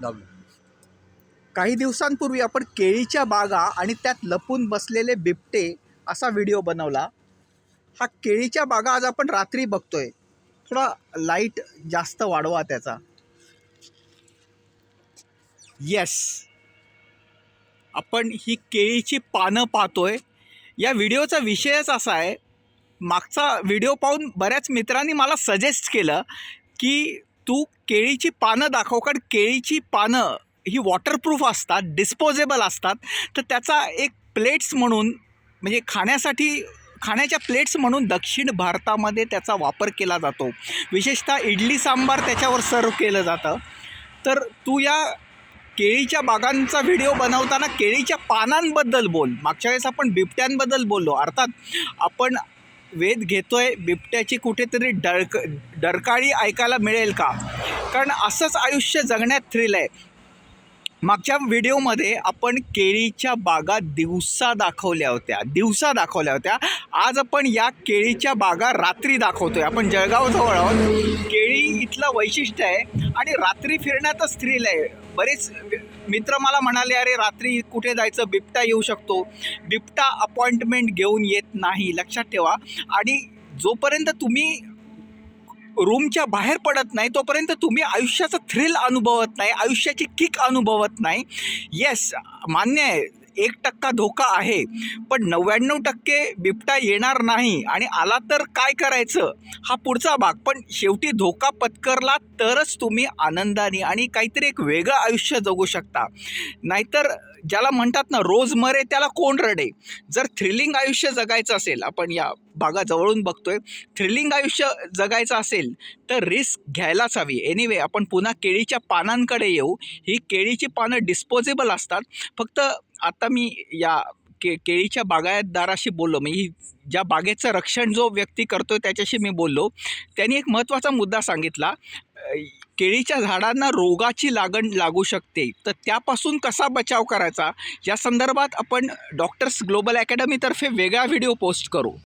लागलो. काही दिवसांपूर्वी आपण केळीच्या बागा आणि त्यात लपून बसलेले बिबटे असा व्हिडिओ बनवला. हा केळीच्या बागा आज आपण रात्री बघतोय. थोडा लाईट जास्त वाढवा त्याचा. येस, आपण ही केळीची पानं पाहतोय. या व्हिडिओचा विषयच असा आहे, मागचा व्हिडिओ पाहून बऱ्याच मित्रांनी मला सजेस्ट केलं की तू केळीची पानं दाखव, कारण केळीची पानं ही वॉटरप्रूफ असतात, डिस्पोजेबल असतात. तर त्याचा एक प्लेट्स म्हणून, म्हणजे खाण्याच्या प्लेट्स म्हणून दक्षिण भारतामध्ये त्याचा वापर केला जातो. विशेषतः इडली सांबार त्याच्यावर सर्व केलं जातं. तर तू या केळीच्या बागांचा व्हिडिओ बनवताना केळीच्या पानांबद्दल बोल. मागच्या वेळेस आपण बिबट्यांबद्दल बोललो. अर्थात आपण वेध घेतोय बिबट्याची कुठेतरी डरकाळी ऐकायला मिळेल का, कारण असंच आयुष्य जगण्यात थ्रिल आहे. मागच्या व्हिडिओमध्ये आपण केळीच्या बागा दिवसा दाखवल्या होत्या. आज आपण या केळीच्या बागा रात्री दाखवतोय. आपण जळगावजवळ आहोत. केळी इथलं वैशिष्ट्य आहे आणि रात्री फिरण्यातच थ्रिल आहे. बरेच मित्र मला म्हणाले, अरे रात्री कुठे जायचं, बिबटा येऊ शकतो. बिबटा अपॉइंटमेंट घेऊन येत नाही, लक्षात ठेवा. आणि जोपर्यंत तुम्ही रूमच्या बाहेर पडत नाही तोपर्यंत तुम्ही आयुष्याचं थ्रिल अनुभवत नाही, आयुष्याची किक अनुभवत नाही. येस, मान्य आहे 1% धोका आहे, पण 99% बिबटा येणार नाही. आणि आला तर काय करायचं हा पुढचा भाग. पण शेवटी धोका पत्करला तरच तुम्ही आनंदाने आणि काहीतरी एक वेगळं आयुष्य जगू शकता. नाहीतर ज्याला म्हणतात ना, रोज मरे त्याला कोण रडे. जर थ्रिलिंग आयुष्य जगायचं असेल, आपण या भागा जवळून बघतोय, थ्रिलिंग आयुष्य जगायचं असेल तर रिस्क घ्यायलाच हवी. एनिवे, आपण पुन्हा केळीच्या पानांकडे येऊ. ही केळीची पानं डिस्पोजेबल असतात. फक्त आता मी या केळीच्या बागायतदाराशी बोललो, म्हणजे ही ज्या बागेचं रक्षण जो व्यक्ती करतोय त्याच्याशी मी बोललो. त्यांनी एक महत्त्वाचा मुद्दा सांगितला. केळीच्या झाडांना रोगाची लागण लागू शकते, तर त्यापासून कसा बचाव करायचा या संदर्भात आपण डॉक्टर्स ग्लोबल अकॅडमीतर्फे वेगळा व्हिडिओ पोस्ट करू.